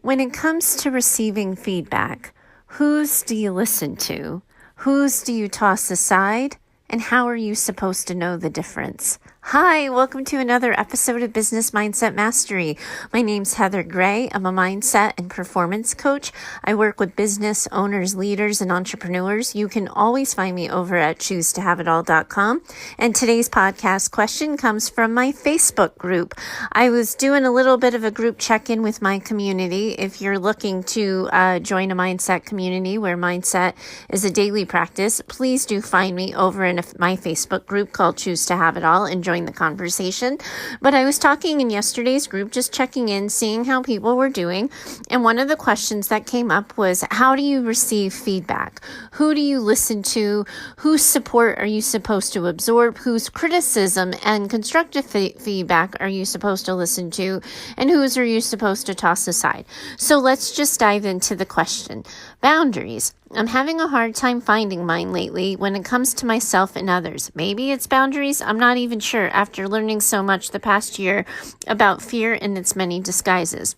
When it comes to receiving feedback, whose do you listen to? Whose do you toss aside? And how are you supposed to know the difference? Hi, welcome to another episode of Business Mindset Mastery. My name's Heather Gray. I'm a mindset and performance coach. I work with business owners, leaders, and entrepreneurs. You can always find me over at choosetohaveitall.com. And today's podcast question comes from my Facebook group. I was doing a little bit of a group check-in with my community. If you're looking to join a mindset community where mindset is a daily practice, please do find me over in my Facebook group called Choose to Have It All and join the conversation. But I was talking in yesterday's group, just checking in, seeing how people were doing. And one of the questions that came up was, how do you receive feedback? Who do you listen to? Whose support are you supposed to absorb? Whose criticism and constructive feedback are you supposed to listen to? And whose are you supposed to toss aside? So let's just dive into the question. Boundaries. I'm having a hard time finding mine lately when it comes to myself and others. Maybe it's boundaries. I'm not even sure after learning so much the past year about fear and its many disguises.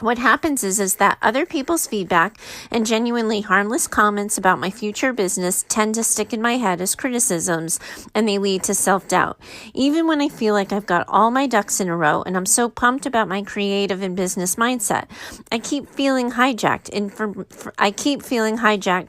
What happens is that other people's feedback and genuinely harmless comments about my future business tend to stick in my head as criticisms, and they lead to self-doubt. Even when I feel like I've got all my ducks in a row and I'm so pumped about my creative and business mindset, I keep feeling hijacked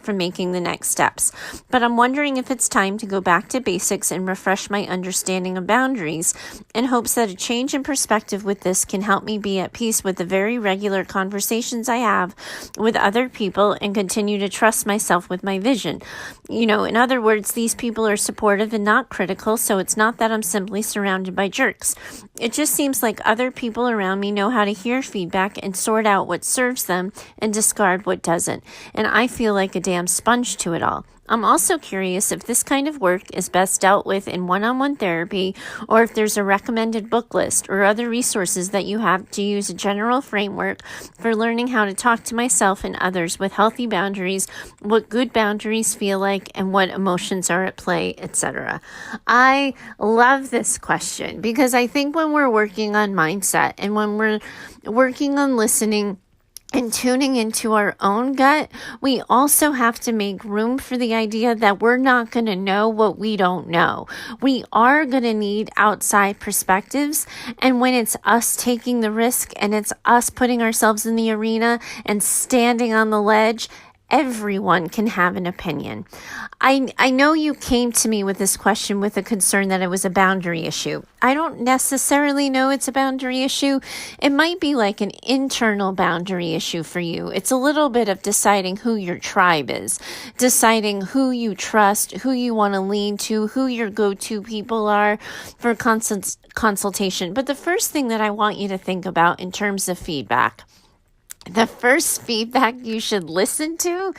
from making the next steps. But I'm wondering if it's time to go back to basics and refresh my understanding of boundaries in hopes that a change in perspective with this can help me be at peace with the very regular conversations I have with other people and continue to trust myself with my vision. In other words, these people are supportive and not critical, so it's not that I'm simply surrounded by jerks. It just seems like other people around me know how to hear feedback and sort out what serves them and discard what doesn't. And I feel like a damn sponge to it all. I'm also curious if this kind of work is best dealt with in one-on-one therapy, or if there's a recommended book list or other resources that you have to use a general framework for learning how to talk to myself and others with healthy boundaries, what good boundaries feel like, and what emotions are at play, etc. I love this question because I think when we're working on mindset and when we're working on listening and tuning into our own gut, we also have to make room for the idea that we're not going to know what we don't know. We are going to need outside perspectives. And when it's us taking the risk and it's us putting ourselves in the arena and standing on the ledge, everyone can have an opinion. I know you came to me with this question with a concern that it was a boundary issue. I don't necessarily know it's a boundary issue. It might be like an internal boundary issue for you. It's a little bit of deciding who your tribe is, deciding who you trust, who you want to lean to, who your go-to people are for consultation. But the first thing that I want you to think about in terms of feedback, the first feedback you should listen to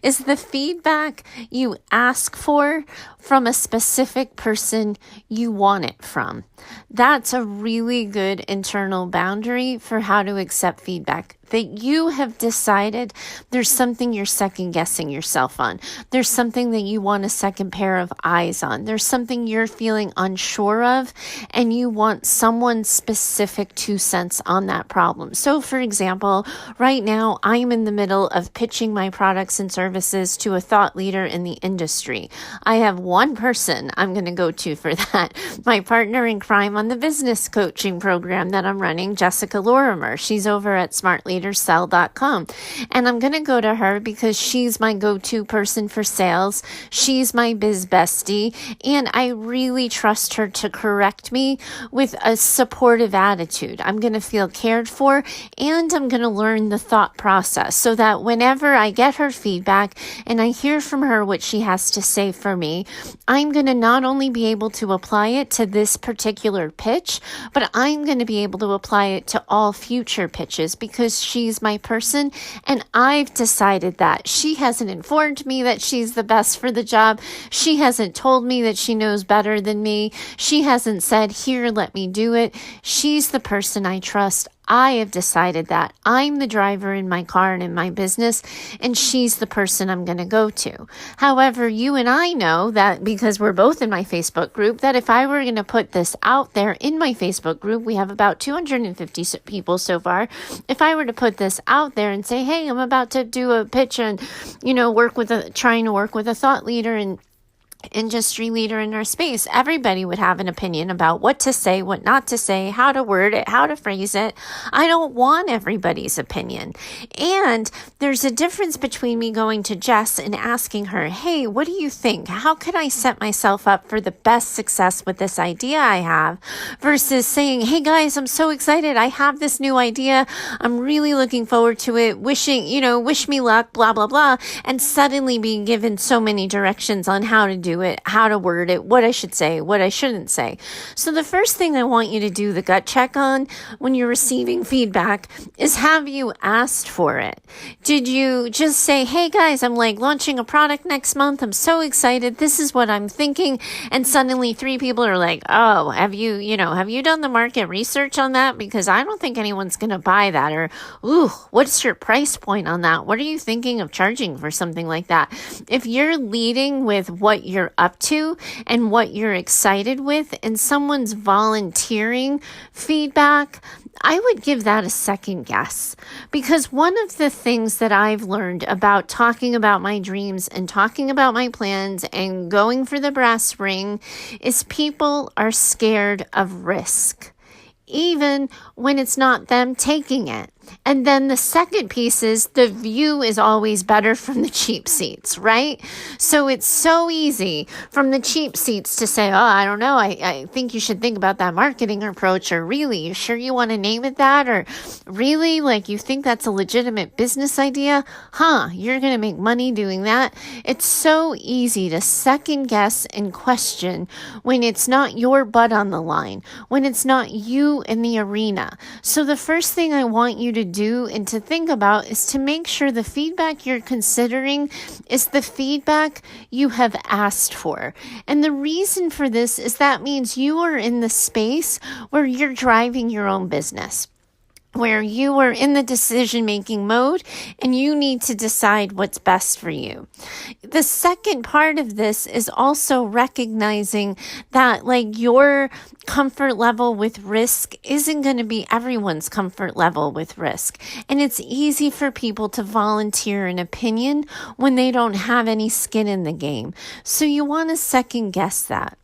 is the feedback you ask for from a specific person you want it from. That's a really good internal boundary for how to accept feedback. That you have decided there's something you're second guessing yourself on. There's something that you want a second pair of eyes on. There's something you're feeling unsure of, and you want someone's specific 2 cents on that problem. So for example, right now I'm in the middle of pitching my products and services to a thought leader in the industry. I have one person I'm going to go to for that. My partner in crime on the business coaching program that I'm running, Jessica Lorimer. She's over at smartleadersell.com. And I'm going to go to her because she's my go-to person for sales. She's my biz bestie. And I really trust her to correct me with a supportive attitude. I'm going to feel cared for, and I'm going to learn the thought process so that whenever I get her feedback and I hear from her what she has to say for me, I'm going to not only be able to apply it to this particular pitch, but I'm going to be able to apply it to all future pitches because she's my person and I've decided that. She hasn't informed me that she's the best for the job. She hasn't told me that she knows better than me. She hasn't said, here, let me do it. She's the person I trust. I have decided that I'm the driver in my car and in my business, and she's the person I'm going to go to. However, you and I know that because we're both in my Facebook group, that if I were going to put this out there in my Facebook group, we have about 250 people so far. If I were to put this out there and say, hey, I'm about to do a pitch and, trying to work with a thought leader and industry leader in our space, everybody would have an opinion about what to say, what not to say, how to word it, how to phrase it. I don't want everybody's opinion. And there's a difference between me going to Jess and asking her, hey, what do you think? How could I set myself up for the best success with this idea I have, versus saying, hey guys, I'm so excited. I have this new idea. I'm really looking forward to it. Wish me luck, blah, blah, blah. And suddenly being given so many directions on how to do it, how to word it, what I should say, what I shouldn't say. So the first thing I want you to do the gut check on when you're receiving feedback is, have you asked for it? Did you just say, hey guys, I'm launching a product next month. I'm so excited. This is what I'm thinking. And suddenly 3 people are like, oh, have you done the market research on that? Because I don't think anyone's going to buy that. Or, ooh, what's your price point on that? What are you thinking of charging for something like that? If you're leading with what you're up to and what you're excited with, and someone's volunteering feedback, I would give that a second guess. Because one of the things that I've learned about talking about my dreams and talking about my plans and going for the brass ring is people are scared of risk, even when it's not them taking it. And then the second piece is the view is always better from the cheap seats, right? So it's so easy from the cheap seats to say, oh, I don't know. I think you should think about that marketing approach, or really, you sure you want to name it that? Or really, you think that's a legitimate business idea? You're going to make money doing that. It's so easy to second guess and question when it's not your butt on the line, when it's not you in the arena. So the first thing I want you to do and to think about is to make sure the feedback you're considering is the feedback you have asked for. And the reason for this is that means you are in the space where you're driving your own business, where you are in the decision-making mode and you need to decide what's best for you. The second part of this is also recognizing that your comfort level with risk isn't going to be everyone's comfort level with risk. And it's easy for people to volunteer an opinion when they don't have any skin in the game. So you want to second guess that.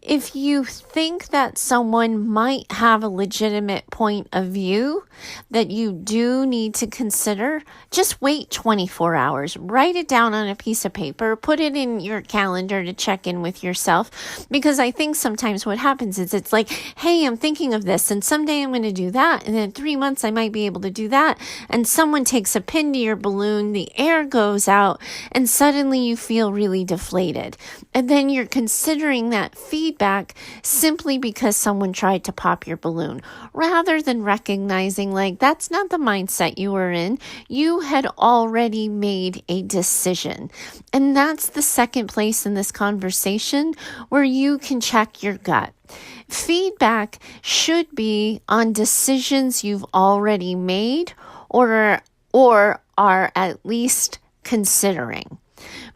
If you think that someone might have a legitimate point of view that you do need to consider, just wait 24 hours. Write it down on a piece of paper. Put it in your calendar to check in with yourself. Because I think sometimes what happens is it's hey, I'm thinking of this, and someday I'm going to do that, and in 3 months I might be able to do that, and someone takes a pin to your balloon, the air goes out, and suddenly you feel really deflated. And then you're considering that feedback simply because someone tried to pop your balloon, rather than recognizing that's not the mindset you were in. You had already made a decision. And that's the second place in this conversation where you can check your gut. Feedback should be on decisions you've already made or are at least considering.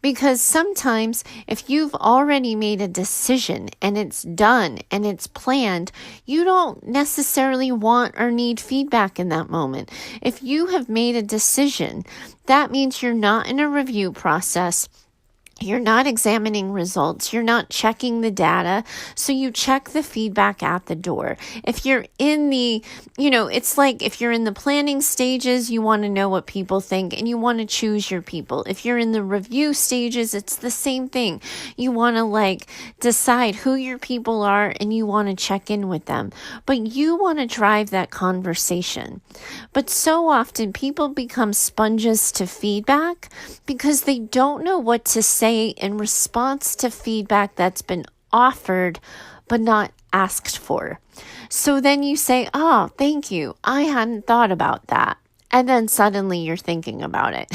Because sometimes if you've already made a decision and it's done and it's planned, you don't necessarily want or need feedback in that moment. If you have made a decision, that means you're not in a review process. You're not examining results. You're not checking the data. So you check the feedback at the door. If you're in the, it's like if you're in the planning stages, you want to know what people think and you want to choose your people. If you're in the review stages, it's the same thing. You want to decide who your people are and you want to check in with them. But you want to drive that conversation. But so often people become sponges to feedback because they don't know what to say in response to feedback that's been offered but not asked for. So then you say, oh, thank you. I hadn't thought about that. And then suddenly you're thinking about it.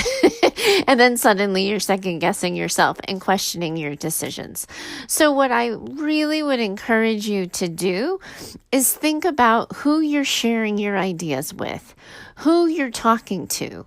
And then suddenly you're second guessing yourself and questioning your decisions. So what I really would encourage you to do is think about who you're sharing your ideas with, who you're talking to,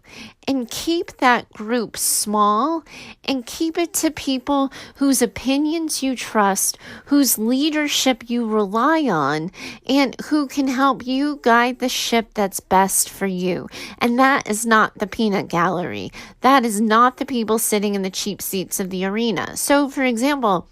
and keep that group small and keep it to people whose opinions you trust, whose leadership you rely on, and who can help you guide the ship that's best for you. And that is not the peanut gallery. That is not the people sitting in the cheap seats of the arena. So, for example,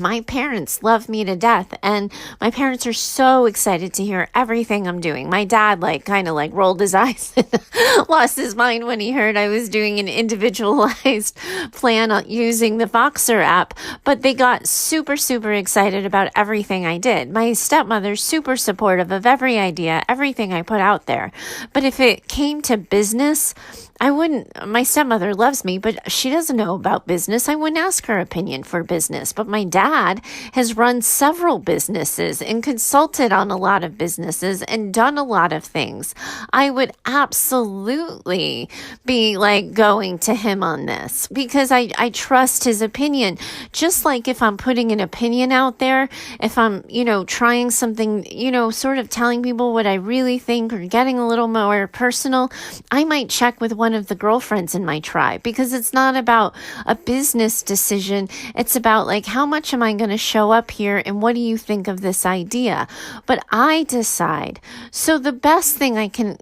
my parents love me to death, and my parents are so excited to hear everything I'm doing. My dad kind of rolled his eyes and lost his mind when he heard I was doing an individualized plan on using the Voxer app, but they got super, super excited about everything I did. My stepmother's super supportive of every idea, everything I put out there. But if it came to business, my stepmother loves me, but she doesn't know about business. I wouldn't ask her opinion for business. But my dad has run several businesses and consulted on a lot of businesses and done a lot of things. I would absolutely be going to him on this because I trust his opinion. Just like if I'm putting an opinion out there, if I'm, trying something, sort of telling people what I really think or getting a little more personal, I might check with one of the girlfriends in my tribe because it's not about a business decision. It's about how much am I going to show up here and what do you think of this idea? But I decide. So the best thing I can,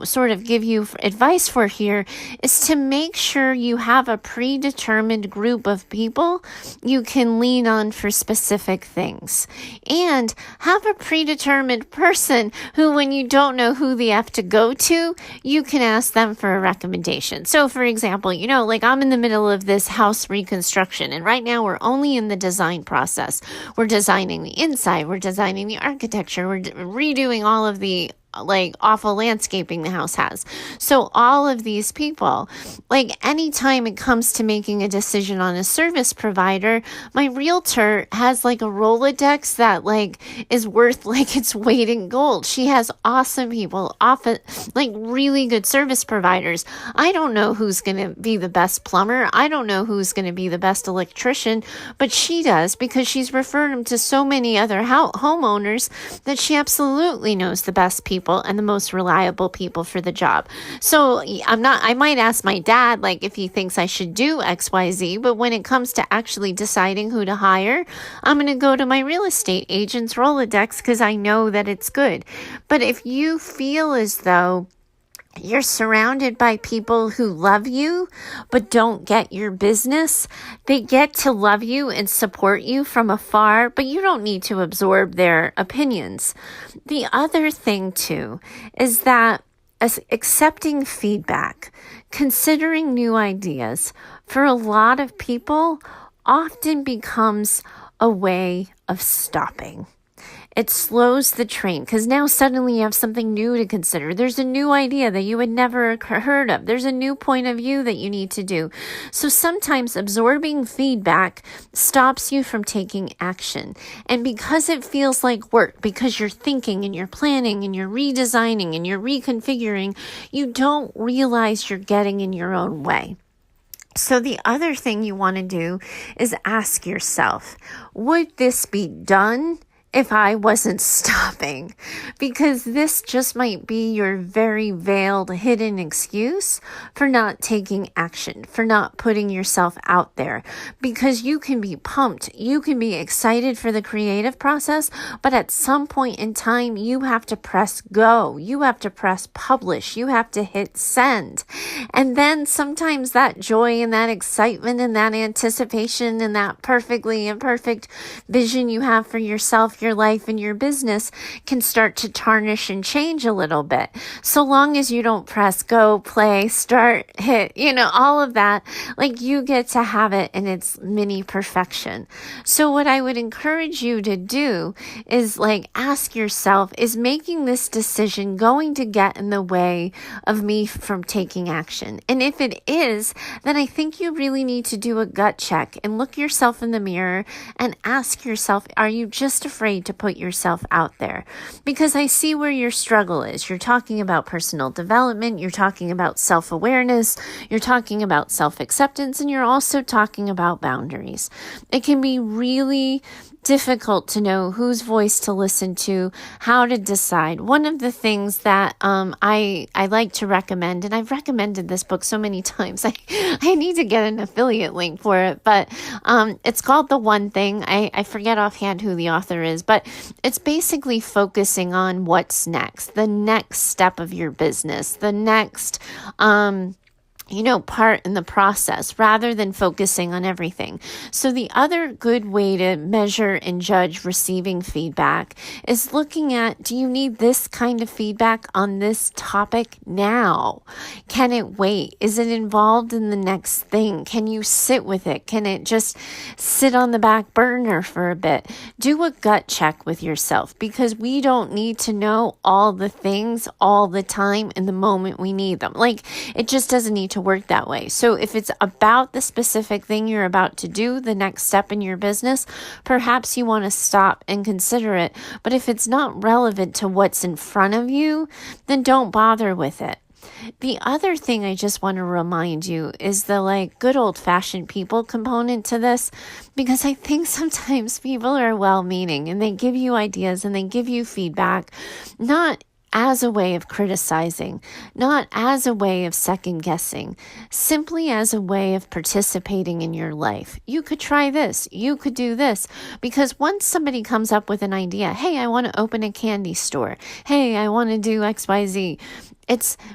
sort of give you advice for here is to make sure you have a predetermined group of people you can lean on for specific things and have a predetermined person who, when you don't know who the F to go to, you can ask them for a recommendation. So for example, I'm in the middle of this house reconstruction, and right now we're only in the design process. We're designing the inside, we're designing the architecture, we're redoing all of the awful landscaping the house has. So all of these people, anytime it comes to making a decision on a service provider, my realtor has a Rolodex that is worth its weight in gold. She has awesome people, often really good service providers. I don't know who's going to be the best plumber. I don't know who's going to be the best electrician, but she does because she's referred them to so many other homeowners that she absolutely knows the best people and the most reliable people for the job. So I might ask my dad, if he thinks I should do XYZ, but when it comes to actually deciding who to hire, I'm going to go to my real estate agent's Rolodex because I know that it's good. But if you feel as though you're surrounded by people who love you but don't get your business, they get to love you and support you from afar, but you don't need to absorb their opinions. The other thing too is that accepting feedback, considering new ideas, for a lot of people often becomes a way of stopping. It slows the train because now suddenly you have something new to consider. There's a new idea that you had never heard of. There's a new point of view that you need to do. So sometimes absorbing feedback stops you from taking action. And because it feels like work, because you're thinking and you're planning and you're redesigning and you're reconfiguring, you don't realize you're getting in your own way. So the other thing you want to do is ask yourself, would this be done if I wasn't stopping? Because this just might be your very veiled, hidden excuse for not taking action, for not putting yourself out there. Because you can be pumped, you can be excited for the creative process, but at some point in time, you have to press go, you have to press publish, you have to hit send. And then sometimes that joy and that excitement and that anticipation and that perfectly imperfect vision you have for yourself, your life, and your business can start to tarnish and change a little bit. So long as you don't press go, play, start, hit, all of that, you get to have it in its mini perfection. So what I would encourage you to do is ask yourself, is making this decision going to get in the way of me from taking action? And if it is, then I think you really need to do a gut check and look yourself in the mirror and ask yourself, are you just afraid afraid to put yourself out there, because I see where your struggle is. You're talking about personal development, you're talking about self-awareness, you're talking about self-acceptance, and you're also talking about boundaries. It can be really difficult to know whose voice to listen to, how to decide. One of the things that I like to recommend, and I've recommended this book so many times, I need to get an affiliate link for it, but it's called The One Thing. I forget offhand who the author is, but it's basically focusing on what's next, the next step of your business, the next part in the process, rather than focusing on everything. So the other good way to measure and judge receiving feedback is looking at, do you need this kind of feedback on this topic now? Can it wait? Is it involved in the next thing? Can you sit with it? Can it just sit on the back burner for a bit? Do a gut check with yourself, because we don't need to know all the things all the time in the moment we need them. Like, it just doesn't need to work that way. So if it's about the specific thing you're about to do, the next step in your business, perhaps you want to stop and consider it. But if it's not relevant to what's in front of you, then don't bother with it. The other thing I just want to remind you is the good old-fashioned people component to this, because I think sometimes people are well-meaning and they give you ideas and they give you feedback, not as a way of criticizing, not as a way of second guessing, simply as a way of participating in your life. You could try this, you could do this, because once somebody comes up with an idea, hey, I want to open a candy store, hey, I want to do XYZ,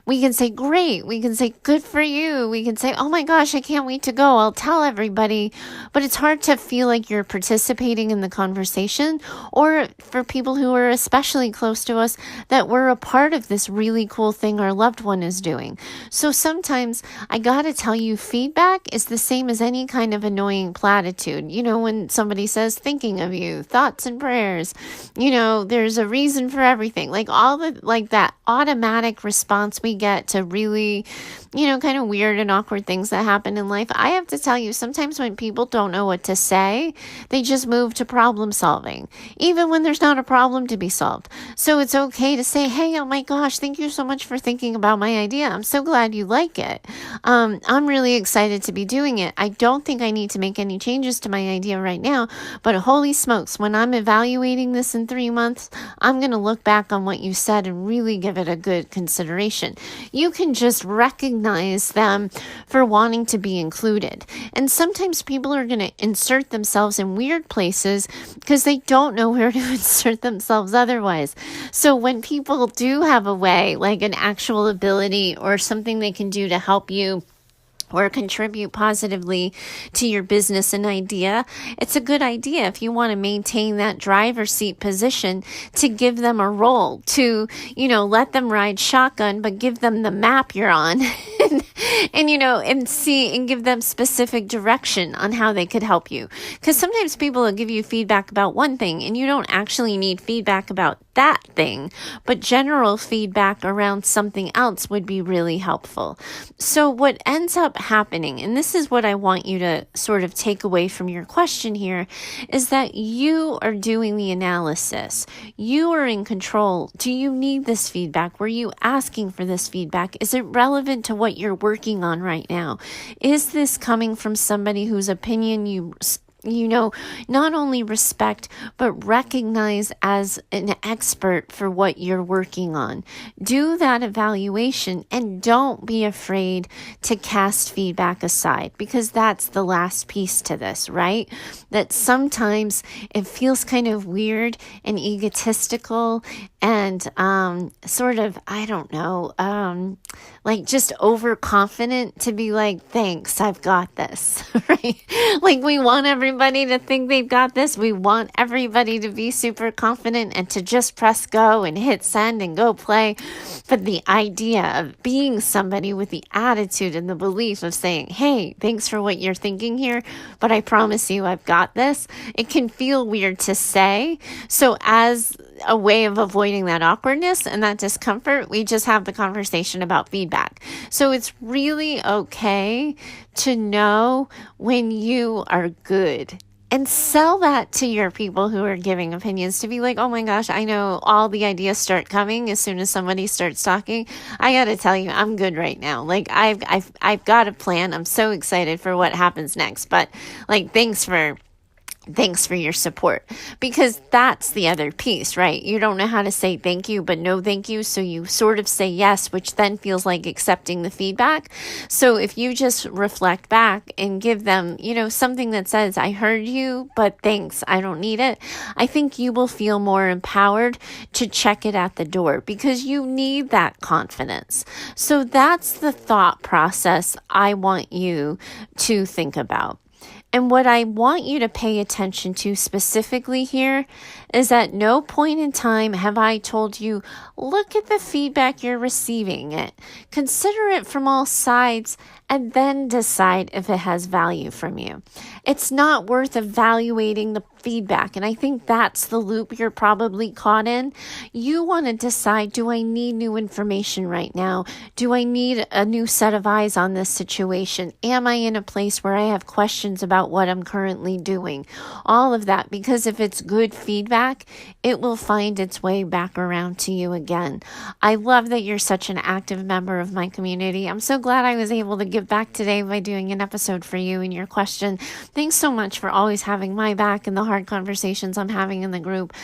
we can say, great. We can say, good for you. We can say, oh my gosh, I can't wait to go. I'll tell everybody. But it's hard to feel like you're participating in the conversation, or for people who are especially close to us, that we're a part of this really cool thing our loved one is doing. So sometimes I got to tell you, feedback is the same as any kind of annoying platitude. When somebody says, thinking of you, thoughts and prayers, there's a reason for everything. All the, that automatic response we get to really, kind of weird and awkward things that happen in life. I have to tell you, sometimes when people don't know what to say, they just move to problem solving, even when there's not a problem to be solved. So it's okay to say, hey, oh my gosh, thank you so much for thinking about my idea. I'm so glad you like it. I'm really excited to be doing it. I don't think I need to make any changes to my idea right now, but holy smokes, when I'm evaluating this in 3 months, I'm going to look back on what you said and really give it a good consideration. You can just recognize them for wanting to be included. And sometimes people are going to insert themselves in weird places because they don't know where to insert themselves otherwise. So when people do have a way, like an actual ability or something they can do to help you or contribute positively to your business and idea, it's a good idea, if you want to maintain that driver's seat position, to give them a role, to, let them ride shotgun, but give them the map you're on and see and give them specific direction on how they could help you. Because sometimes people will give you feedback about one thing and you don't actually need feedback about that thing, but general feedback around something else would be really helpful. So what ends up happening, and this is what I want you to sort of take away from your question here, is that you are doing the analysis. You are in control. Do you need this feedback? Were you asking for this feedback? Is it relevant to what you're working on right now? Is this coming from somebody whose opinion you not only respect, but recognize as an expert for what you're working on? Do that evaluation and don't be afraid to cast feedback aside, because that's the last piece to this, right? That sometimes it feels kind of weird and egotistical and sort of, just overconfident to be like, thanks, I've got this, right? We want everybody to think they've got this. We want everybody to be super confident and to just press go and hit send and go play. But the idea of being somebody with the attitude and the belief of saying, hey, thanks for what you're thinking here, but I promise you I've got this, it can feel weird to say. So as a way of avoiding that awkwardness and that discomfort, we just have the conversation about feedback. So it's really okay to know when you are good And sell that to your people who are giving opinions, to be like, oh my gosh, I know all the ideas start coming as soon as somebody starts talking. I got to tell you, I'm good right now. Like I've got a plan. I'm so excited for what happens next. But like, thanks for your support, because that's the other piece, right? You don't know how to say thank you, but no thank you. So you sort of say yes, which then feels like accepting the feedback. So if you just reflect back and give them, something that says, I heard you, but thanks, I don't need it. I think you will feel more empowered to check it at the door, because you need that confidence. So that's the thought process I want you to think about. And what I want you to pay attention to specifically here is at no point in time have I told you, look at the feedback you're receiving. Consider it from all sides and then decide if it has value from you. It's not worth evaluating the feedback. And I think that's the loop you're probably caught in. You want to decide, do I need new information right now? Do I need a new set of eyes on this situation? Am I in a place where I have questions about what I'm currently doing? All of that, because if it's good feedback, it will find its way back around to you again. I love that you're such an active member of my community. I'm so glad I was able to give back today by doing an episode for you and your question. Thanks so much for always having my back and the hard conversations I'm having in the group.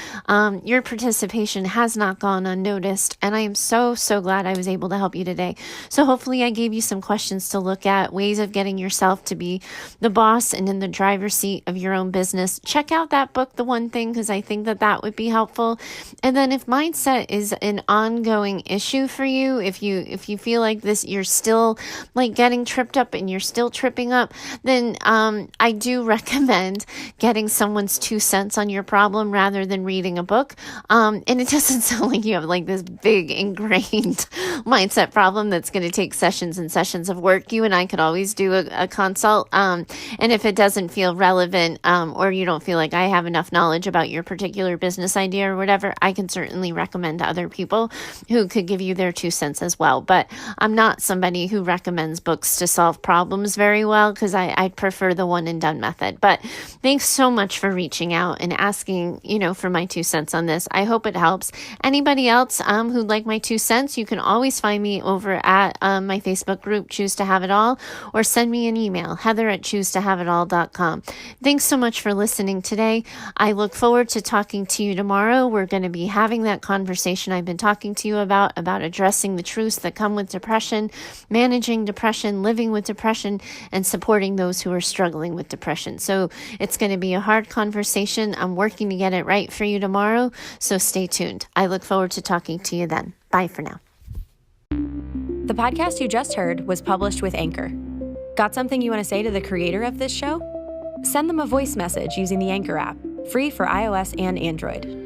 Your participation has not gone unnoticed, and I am so glad I was able to help you today. So hopefully I gave you some questions to look at, ways of getting yourself to be the boss and in the driver's seat of your own business. Check out that book, The One Thing, because I think that would be helpful. And then if mindset is an ongoing issue for you, if you feel like this, you're still like getting tripped up and you're still tripping up, then I do recommend getting someone's 2 cents on your problem rather than reading a book. And it doesn't sound like you have like this big ingrained mindset problem that's going to take sessions and sessions of work. You and I could always do a consult. And if it doesn't feel relevant, or you don't feel like I have enough knowledge about your particular business idea or whatever, I can certainly recommend to other people who could give you their 2 cents as well. But I'm not somebody who recommends books to solve problems very well, because I prefer the one and done method. But thanks so much for reaching out and asking, for my 2 cents on this. I hope it helps. Anybody else who'd like my 2 cents, you can always find me over at my Facebook group, Choose to Have It All, or send me an email, heather@choosetohaveitall.com. Thanks so much for listening today. I look forward to talking to you tomorrow. We're going to be having that conversation I've been talking to you about addressing the truths that come with depression, managing depression, living with depression, and supporting those who are struggling with depression. So it's going to be a hard conversation. I'm working to get it right for you tomorrow. So stay tuned. I look forward to talking to you then. Bye for now. The podcast you just heard was published with Anchor. Got something you want to say to the creator of this show? Send them a voice message using the Anchor app, free for iOS and Android.